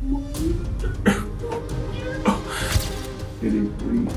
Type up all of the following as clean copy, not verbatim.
Did he bleed?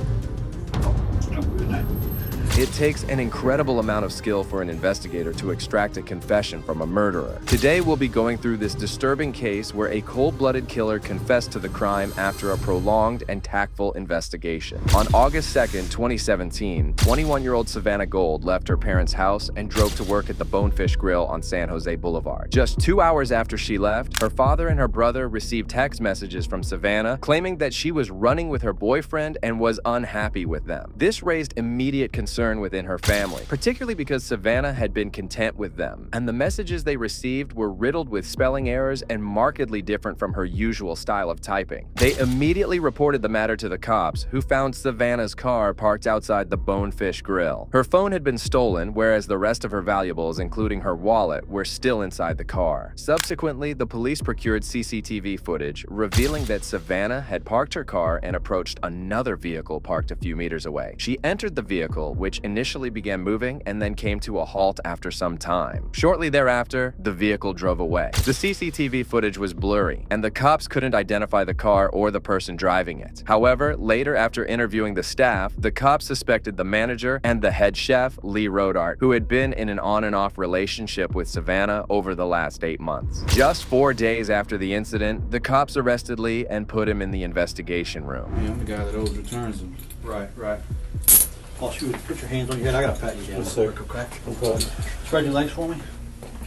It takes an incredible amount of skill for an investigator to extract a confession from a murderer. Today, we'll be going through this disturbing case where a cold-blooded killer confessed to the crime after a prolonged and tactful investigation. On August 2nd, 2017, 21-year-old Savannah Gold left her parents' house and drove to work at the Bonefish Grill on San Jose Boulevard. Just 2 hours after she left, her father and her brother received text messages from Savannah claiming that she was running with her boyfriend and was unhappy with them. This raised immediate concern within her family, particularly because Savannah had been content with them, and the messages they received were riddled with spelling errors and markedly different from her usual style of typing. They immediately reported the matter to the cops, who found Savannah's car parked outside the Bonefish Grill. Her phone had been stolen, whereas the rest of her valuables, including her wallet, were still inside the car. Subsequently, the police procured CCTV footage, revealing that Savannah had parked her car and approached another vehicle parked a few meters away. She entered the vehicle, which initially began moving and then came to a halt after some time. Shortly thereafter, the vehicle drove away. The CCTV footage was blurry, and the cops couldn't identify the car or the person driving it. However, later after interviewing the staff, the cops suspected the manager and the head chef, Lee Rodart, who had been in an on and off relationship with Savannah over the last 8 months. Just 4 days after the incident, the cops arrested Lee and put him in the investigation room. Yeah, I'm the guy that always returns them. Right. Boss, you would put your hands on your head. I gotta pat you down. Yes, sir. Okay. Okay. Spread your legs for me.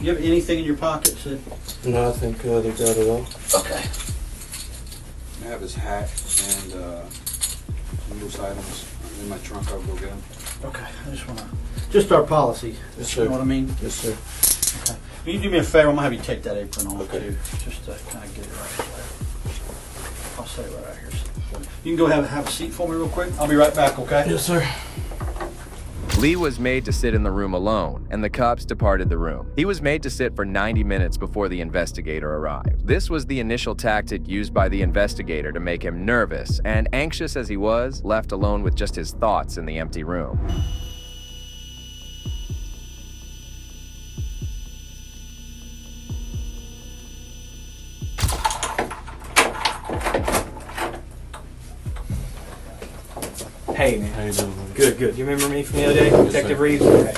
You have anything in your pockets that... No, I think they got it all. Okay. I have his hat and some loose items in my trunk. I'll go get them. Okay. I just wanna... Just our policy. Yes, sir. You know what I mean? Yes, sir. Okay. Will you do me a favor? I'm gonna have you take that apron off Okay. too. Just to kind of get it right there. I'll set it right out here. You can go have a seat for me real quick. I'll be right back, okay? Yes, sir. Lee was made to sit in the room alone, and the cops departed the room. He was made to sit for 90 minutes before the investigator arrived. This was the initial tactic used by the investigator to make him nervous, and anxious as he was, left alone with just his thoughts in the empty room. Hey, man. How you doing, man? Good. You remember me from the other day? Detective Reeves? Okay.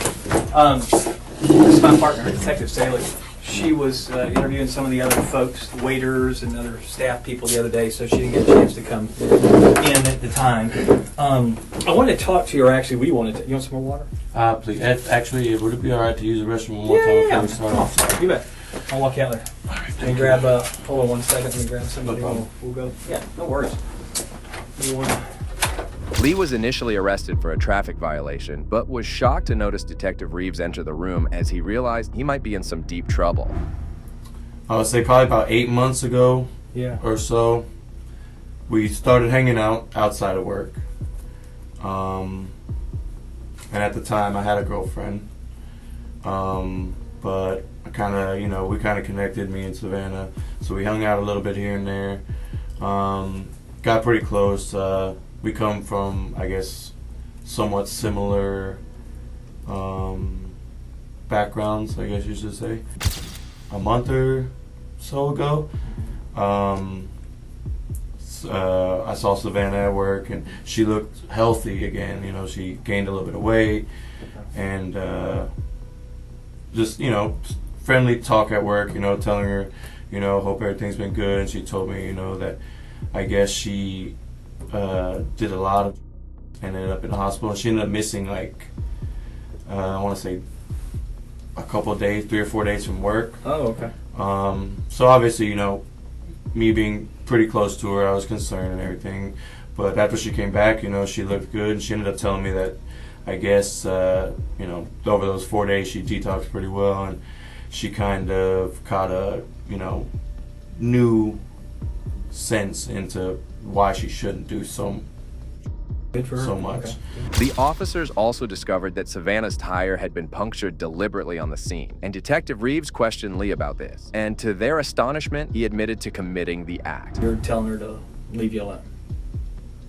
This is my partner, Detective Staley. She was interviewing some of the other folks, waiters and other staff people the other day, so she didn't get a chance to come in at the time. I wanted to talk to you, or actually we wanted to. You want some more water? Please. Actually, would it be all right to use the restroom one more time before we start Come off? on. You bet. I'll walk you out there. All right, Let me grab, hold on one second. Let me grab somebody. No problem. We'll go. Yeah, no worries. You want to... Lee was initially arrested for a traffic violation, but was shocked to notice Detective Reeves enter the room as he realized he might be in some deep trouble. I would say probably about 8 months ago or so, we started hanging out outside of work. And at the time, I had a girlfriend. But I kind of, we kind of connected, me and Savannah. So we hung out a little bit here and there. Got pretty close. We come from, I guess, somewhat similar backgrounds, I guess you should say. A month or so ago, I saw Savannah at work, and she looked healthy again. She gained a little bit of weight, and just, friendly talk at work, telling her, hope everything's been good. And she told me, that I guess she did a lot of, ended up in the hospital. She ended up missing I want to say a couple of days, 3 or 4 days from work. Oh, okay. So obviously, me being pretty close to her, I was concerned and everything. But after she came back, she looked good, and she ended up telling me that I guess, over those 4 days she detoxed pretty well, and she kind of caught a, new sense into why she shouldn't do so much. Okay. The officers also discovered that Savannah's tire had been punctured deliberately on the scene, and Detective Reeves questioned Lee about this. And to their astonishment, he admitted to committing the act. You're telling her to leave you alone.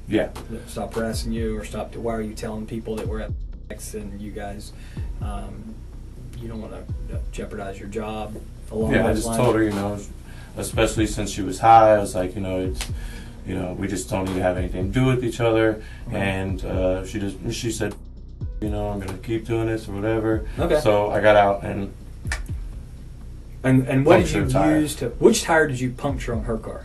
Yeah. Stop harassing you, or stop. Why are you telling people that we're at X and you guys, you don't want to jeopardize your job along Yeah, I those just lines? told her, especially since she was high. I was like, we just don't need to have anything to do with each other. And she said, I'm gonna keep doing this or whatever. Okay. So I got out and what did you punctured a tire. use to? Which tire did you puncture on her car?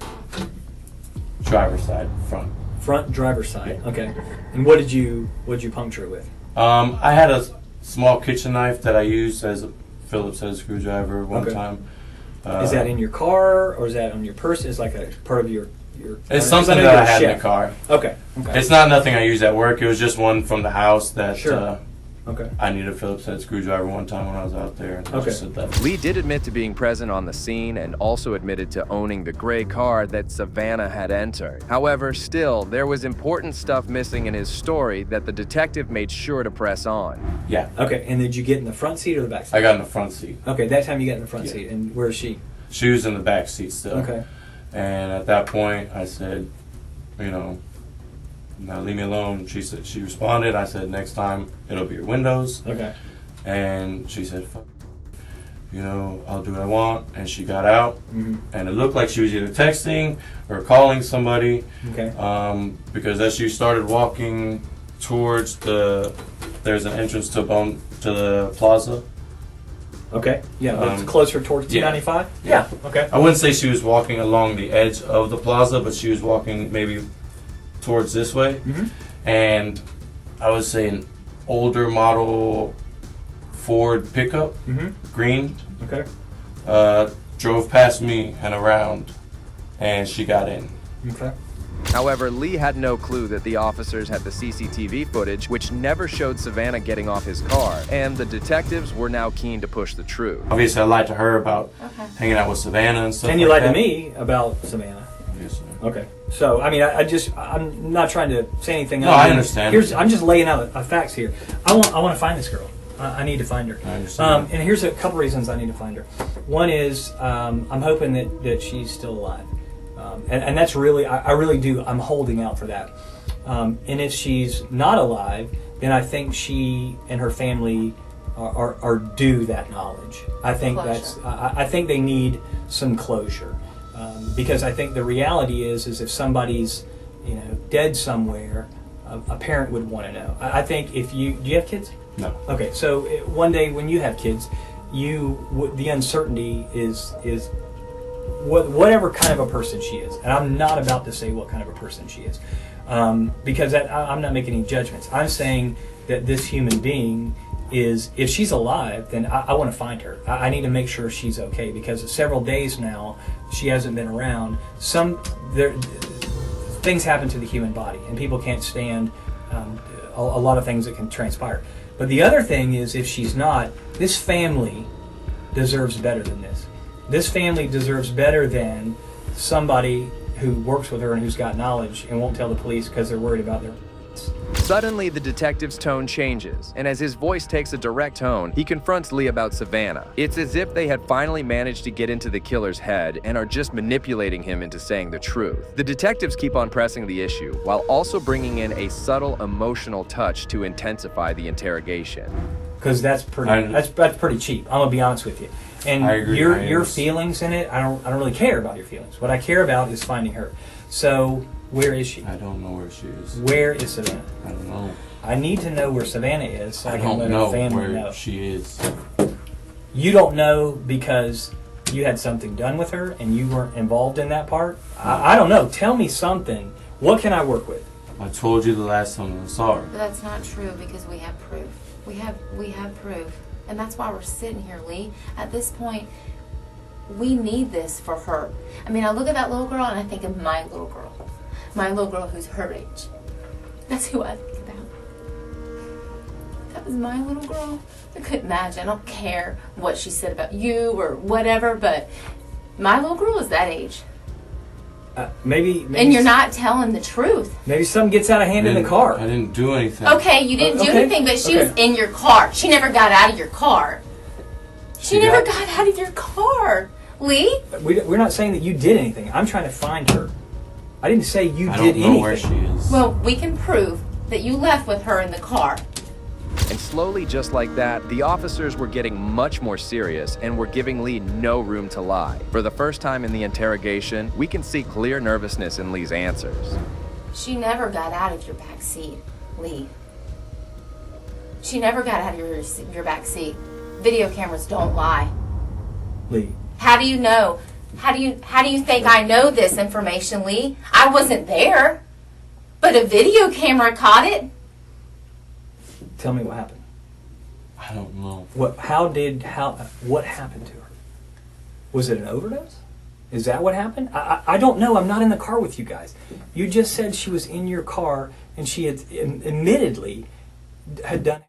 driver's side, front. Front driver's side. Yeah. Okay. And what did you puncture it with? I had a small kitchen knife that I used as a Phillips head screwdriver one Okay. time. Is that in your car or is that on your purse? Is like a part of your? It's something that I had in the car. Okay. Okay. It's not nothing I use at work. It was just one from the house that Sure. Okay. I needed a Phillips head screwdriver one time when I was out there. And I Okay. just said that. Lee did admit to being present on the scene and also admitted to owning the gray car that Savannah had entered. However, still, there was important stuff missing in his story that the detective made sure to press on. Yeah. Okay. And did you get in the front seat or the back seat? I got in the front seat. Okay. That time you got in the front Yeah. seat. And where is she? She was in the back seat still. Okay. And at that point, I said, now leave me alone. She responded. I said, next time it'll be your windows. Okay. And she said, fuck, I'll do what I want. And she got out. Mm-hmm. And it looked like she was either texting or calling somebody. Okay. Because as she started walking towards there's an entrance to the plaza. Okay. Yeah. But it's Um, closer towards yeah. 295. Yeah. Okay. I wouldn't say she was walking along the edge of the plaza, but she was walking maybe towards this way. Mm-hmm. And I would say an older model Ford pickup, Mm-hmm. green, Okay. drove past me and around, and she got in. Okay. However, Lee had no clue that the officers had the CCTV footage, which never showed Savannah getting off his car, and the detectives were now keen to push the truth. Obviously, I lied to her about hanging out with Savannah and stuff. And you like lied to that. me about Savannah. Yes, sir. Okay. So, I mean, I'm not trying to say anything. No, other I than- understand. I'm just laying out facts here. I want to find this girl. I need to find her. I understand. And here's a couple reasons I need to find her. One is I'm hoping that she's still alive. And that's really, I really do, I'm holding out for that. And if she's not alive, then I think she and her family are due that knowledge. I think I think they need some closure. Because I think the reality is if somebody's, dead somewhere, a parent would want to know. I think do you have kids? No. Okay, so one day when you have kids, the uncertainty is whatever kind of a person she is, and I'm not about to say what kind of a person she is, because I'm not making any judgments. I'm saying that this human being is, if she's alive, then I want to find her. I need to make sure she's okay, because several days now she hasn't been around. Things happen to the human body, and people can't stand a lot of things that can transpire. But the other thing is, if she's not, this family deserves better than this. This family deserves better than somebody who works with her and who's got knowledge and won't tell the police because they're worried about their. Suddenly, the detective's tone changes, and as his voice takes a direct tone, he confronts Lee about Savannah. It's as if they had finally managed to get into the killer's head and are just manipulating him into saying the truth. The detectives keep on pressing the issue, while also bringing in a subtle emotional touch to intensify the interrogation. Because that's pretty cheap. I'm gonna be honest with you. And I agree. your feelings in it, I don't really care about your feelings. What I care about is finding her. So where is she? I don't know where she is. Where is Savannah? I don't know. I need to know where Savannah is so I can don't let know her family where know. she is. You don't know because you had something done with her and you weren't involved in that part? I don't know. Tell me something. What can I work with? I told you the last time I saw her. But that's not true because we have proof. We have proof. And that's why we're sitting here, Lee. At this point, we need this for her. I mean, I look at that little girl and I think of my little girl. My little girl who's her age. That's who I think about. If that was my little girl, I couldn't imagine. I don't care what she said about you or whatever, but my little girl is that age. Maybe And you're not telling the truth. Maybe something gets out of hand in the car. I didn't do anything. Okay, you didn't do Okay, anything, but she okay. was in your car. She never got out of your car. She never got- got out of your car. Lee? We're not saying that you did anything. I'm trying to find her. I didn't say you I did don't know anything. where she is. Well, we can prove that you left with her in the car. And And slowly, just like that, the officers were getting much more serious and were giving Lee no room to lie. For the first time in the interrogation, we can see clear nervousness in Lee's answers. She never got out of your back seat, Lee. She never got out of your back seat. Video cameras don't lie. Lee. How do you know? How do you think I know this information, Lee? I wasn't there. But a video camera caught it. Tell me what happened. I don't know. What happened to her? Was it an overdose? Is that what happened? I don't know. I'm not in the car with you guys. You just said she was in your car and she had admittedly had done.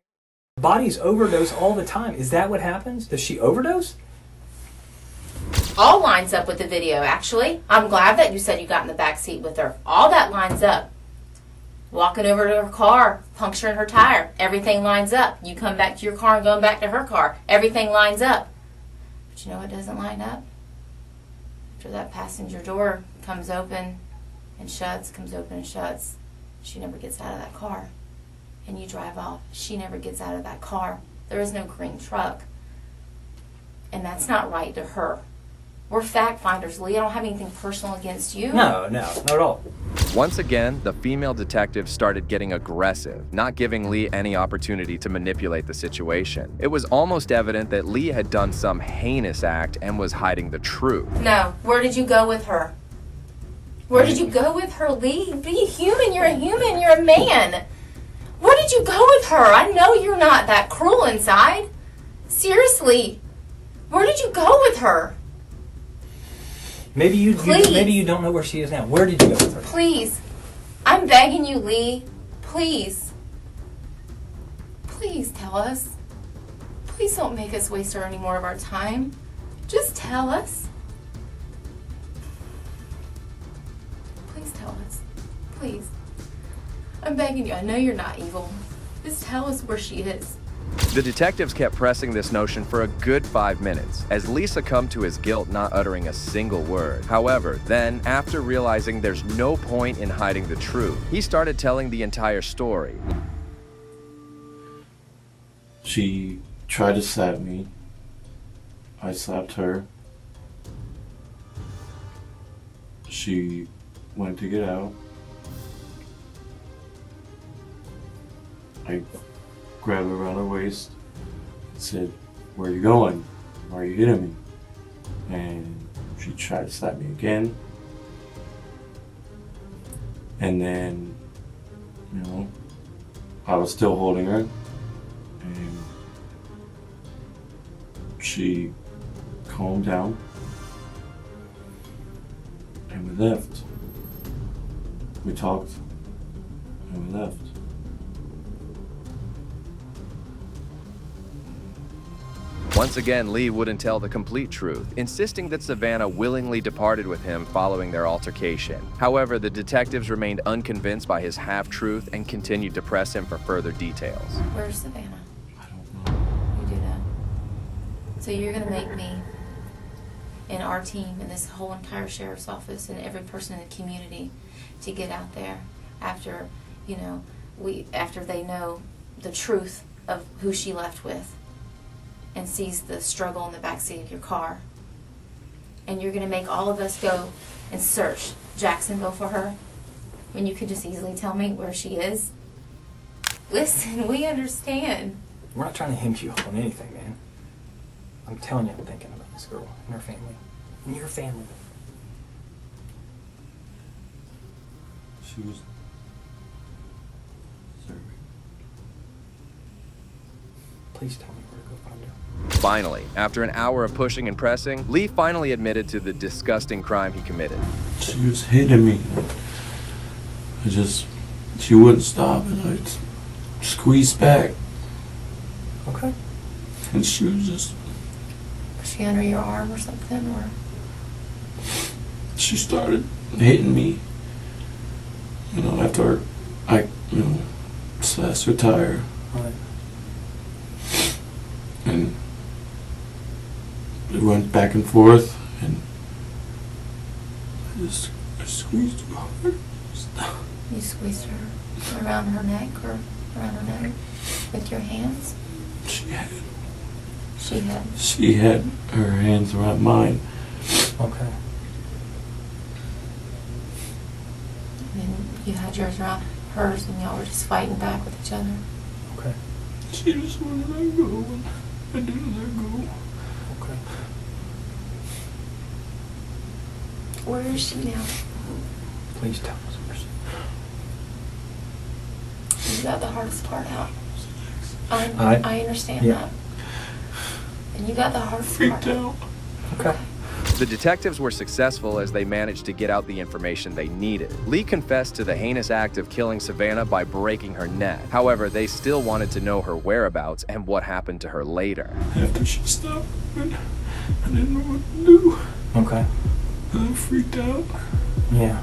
Bodies overdose all the time. Is that what happens? Does she overdose? All lines up with the video, actually. I'm glad that you said you got in the back seat with her. All that lines up. Walking over to her car, puncturing her tire. Everything lines up. You come back to your car and going back to her car. Everything lines up. But you know what doesn't line up? After that passenger door comes open and shuts, comes open and shuts, she never gets out of that car. And you drive off. She never gets out of that car. There is no green truck. And that's not right to her. We're fact finders, Lee. I don't have anything personal against you. No, not at all. Once again, the female detective started getting aggressive, not giving Lee any opportunity to manipulate the situation. It was almost evident that Lee had done some heinous act and was hiding the truth. No. Where did you go with her? Where did you go with her, Lee? Be human. You're a human. You're a man. Where did you go with her? I know you're not that cruel inside. Seriously. Where did you go with her? Maybe you Please. don't know where she is now. Where did you go with her? Please. I'm begging you, Lee. Please. Please tell us. Please don't make us waste any more of our time. Just tell us. Please tell us. Please. I'm begging you. I know you're not evil. Just tell us where she is. The detectives kept pressing this notion for a good 5 minutes, as Lee succumbed to his guilt, not uttering a single word. However, then, after realizing there's no point in hiding the truth, he started telling the entire story. She tried to slap me. I slapped her. She went to get out. I grabbed her around her waist and said, "Where are you going? Why are you hitting me?" And she tried to slap me again. And then, I was still holding her. And she calmed down. And we left. We talked. And we left. Once again, Lee wouldn't tell the complete truth, insisting that Savannah willingly departed with him following their altercation. However, the detectives remained unconvinced by his half-truth and continued to press him for further details. Where's Savannah? I don't know. You do that. So you're going to make me and our team and this whole entire sheriff's office and every person in the community to get out there after, after they know the truth of who she left with and sees the struggle in the backseat of your car. And you're going to make all of us go and search Jacksonville for her when you could just easily tell me where she is. Listen, we understand. We're not trying to hem you up on anything, man. I'm telling you, I'm thinking about this girl and her family. And your family. She was serving. Please tell me where to go find her. Finally, after an hour of pushing and pressing, Lee finally admitted to the disgusting crime he committed. She was hitting me. She wouldn't stop, and I squeezed back. Okay. And she was just, Was she under your arm or something? Or she started hitting me. After I, slashed her tire. Right. And we went back and forth, and I squeezed her hard. you squeezed her around her neck or around her neck with your hands? She had She had. her hands around mine. Okay. And then you had yours around hers, and y'all were just fighting back with each other. Okay. She just wouldn't let go, and I didn't let go. Okay. Where is she now? Please tell us where she. You got the hardest part out. I- I understand yeah. that. And you got the hardest Freaked part out. Okay. The detectives were successful as they managed to get out the information they needed. Lee confessed to the heinous act of killing Savannah by breaking her neck. However, they still wanted to know her whereabouts and what happened to her later. After she stopped, I didn't know what to do. Okay. I freaked out. Yeah.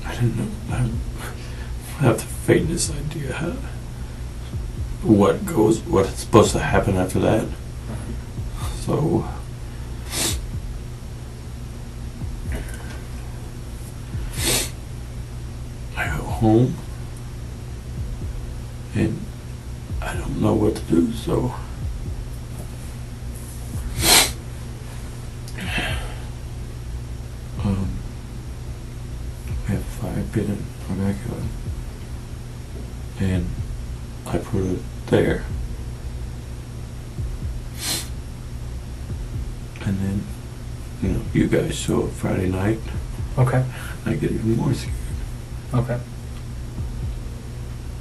I didn't know. I have the faintest idea what's supposed to happen after that. So I go home and I don't know what to do, so we have a fire pit in our backyard and I put it there. And then, you guys show up Friday night. Okay. I get even more scared. Okay.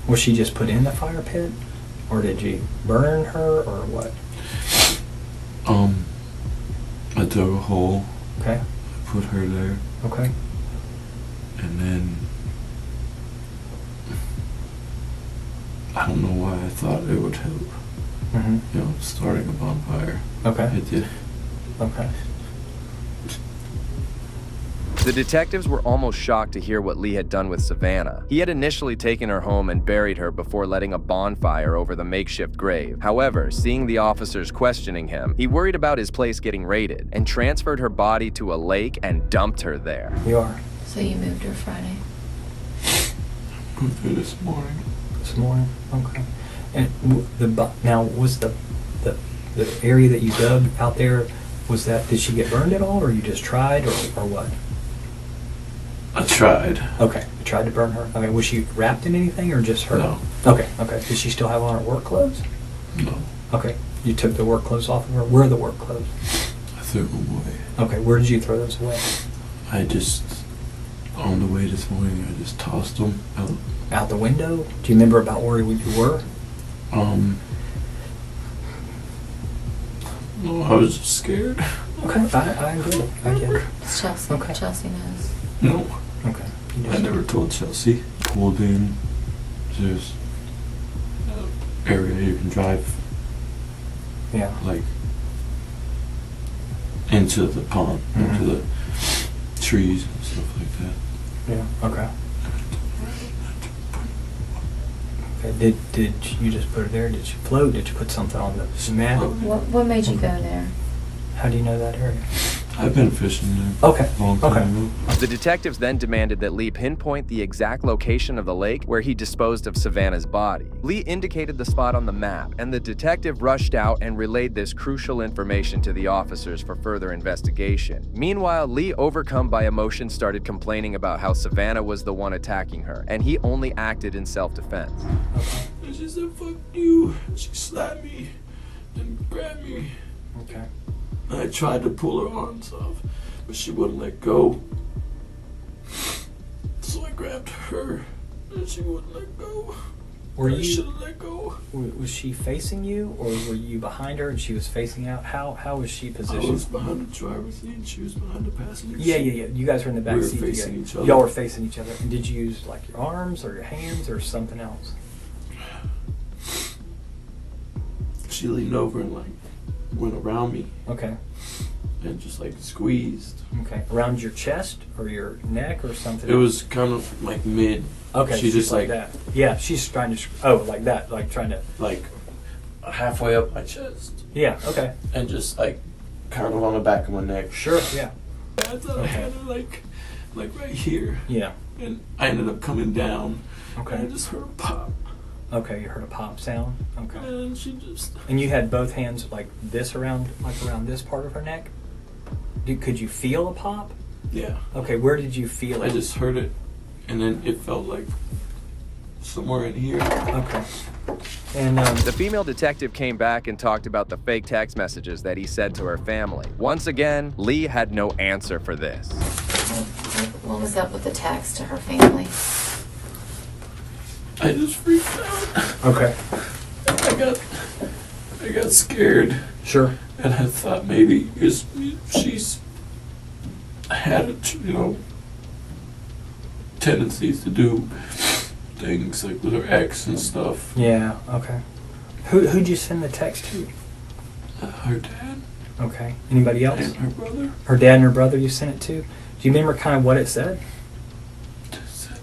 Was she just put in the fire pit? Or did you burn her, or what? I dug a hole. Okay. I put her there. Okay. And then, I don't know why I thought it would help. Mm-hmm. Starting a bonfire. Okay. It did. Okay. The detectives were almost shocked to hear what Lee had done with Savannah. He had initially taken her home and buried her before letting a bonfire over the makeshift grave. However, seeing the officers questioning him, he worried about his place getting raided and transferred her body to a lake and dumped her there. You are. So you moved her Friday. Moved her this morning. This morning? Okay. And now, was the area that you dug out there, did she get burned at all, or you just tried, or what? I tried. Okay, you tried to burn her. Okay, was she wrapped in anything, or just her? No. Okay. Did she still have on her work clothes? No. Okay, you took the work clothes off of her. Where are the work clothes? I threw them away. Okay, where did you throw those away? On the way this morning, I just tossed them out. Out the window? Do you remember about where you were? No, I was just scared. Okay, I get it. I get it. It's Chelsea. Okay. Chelsea knows. No. Okay. I never told Chelsea. Pulled in. There's an area you can drive, Yeah. like, into the pond, into the trees and stuff like that. Yeah. Okay. Okay. Did you just put her there? Did she float? Did you put something on the mat? What made you go there? How do you know that area? I've been fishing there. Okay. A long time ago. The detectives then demanded that Lee pinpoint the exact location of the lake where he disposed of Savannah's body. Lee indicated the spot on the map, and the detective rushed out and relayed this crucial information to the officers for further investigation. Meanwhile, Lee, overcome by emotion, started complaining about how Savannah was the one attacking her, and he only acted in self-defense. And she said, "Fuck you." She slapped me and grabbed me. Okay. I tried to pull her arms off, but she wouldn't let go. So I grabbed her, and she wouldn't let go. I should have let go. Was she facing you, or were you behind her and she was facing out? How was she I positioned? was behind the driver's seat, and she was behind the passenger Yeah. seat. You guys were in the back We were seat facing together. each other. Y'all were facing each other. And did you use like your arms or your hands or something else? She leaned over and went around me Okay. and just squeezed. Okay. Around your chest or your neck or something? It else? was kind of mid. Okay. She just that. Yeah. She's trying to. Like that. Like trying to. Halfway up my chest Yeah. Okay. and just kind of on the back of my neck. Sure. Yeah. I thought I had her like right here. Yeah. and I ended up coming down. Okay. And I just heard a pop. Okay, you heard a pop sound. Okay. And she just... And you had both hands like this around this part of her neck? Could you feel a pop? Yeah. Okay, where did you feel it? I just heard it, and then it felt like somewhere in here. Okay. And The female detective came back and talked about the fake text messages that he sent to her family. Once again, Lee had no answer for this. What was up with the text to her family? I just freaked out. okay. I got scared, Sure. and I thought maybe she's had, tendencies to do things like with her ex and stuff. Yeah. Okay. Who'd you send the text to? Her dad Okay. Anybody else? and her brother. Her dad and her brother you sent it to? Do you remember kind of what it said? Just said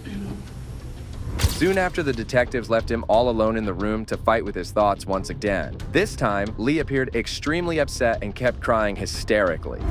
that, Soon after, the detectives left him all alone in the room to fight with his thoughts once again. This time, Lee appeared extremely upset and kept crying hysterically.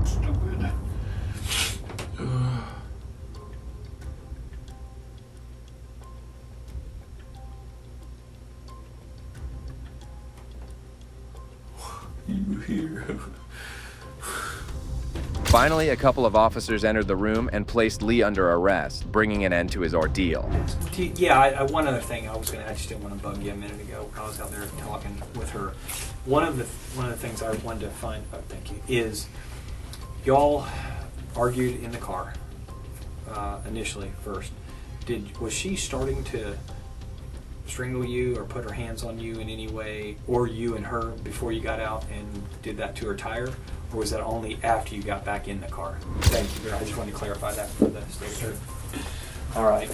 Stupid. You here? Finally, a couple of officers entered the room and placed Lee under arrest, bringing an end to his ordeal. Yeah, one other thing I was going to, I just didn't want to bug you a minute ago. I was out there talking with her. One of the things I wanted to find out, thank you, is y'all argued in the car initially first. Was she starting to strangle you or put her hands on you in any way, or you and her before you got out and did that to her tire? Or was that only after you got back in the car? Thank you. I just wanted to clarify that for the state attorney. All right.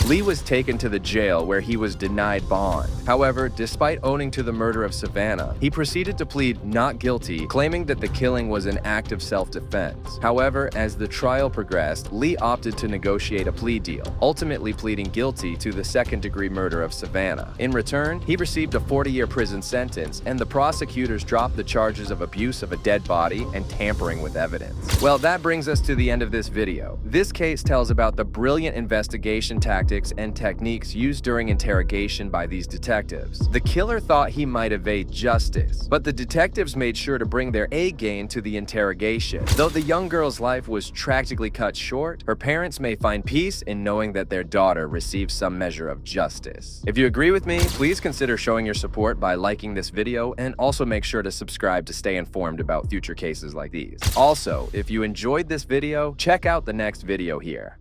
Lee was taken to the jail where he was denied bond. However, despite owning to the murder of Savannah, he proceeded to plead not guilty, claiming that the killing was an act of self-defense. However, as the trial progressed, Lee opted to negotiate a plea deal, ultimately pleading guilty to the second-degree murder of Savannah. In return, he received a 40-year prison sentence, and the prosecutors dropped the charges of abuse of a dead body and tampering with evidence. Well, that brings us to the end of this video. This case tells about the brilliant investigation tactics and techniques used during interrogation by these detectives. The killer thought he might evade justice, but the detectives made sure to bring their A game to the interrogation. Though the young girl's life was tragically cut short, her parents may find peace in knowing that their daughter received some measure of justice. If you agree with me, please consider showing your support by liking this video, and also make sure to subscribe to stay informed about future cases like these. Also, if you enjoyed this video, check out the next video here.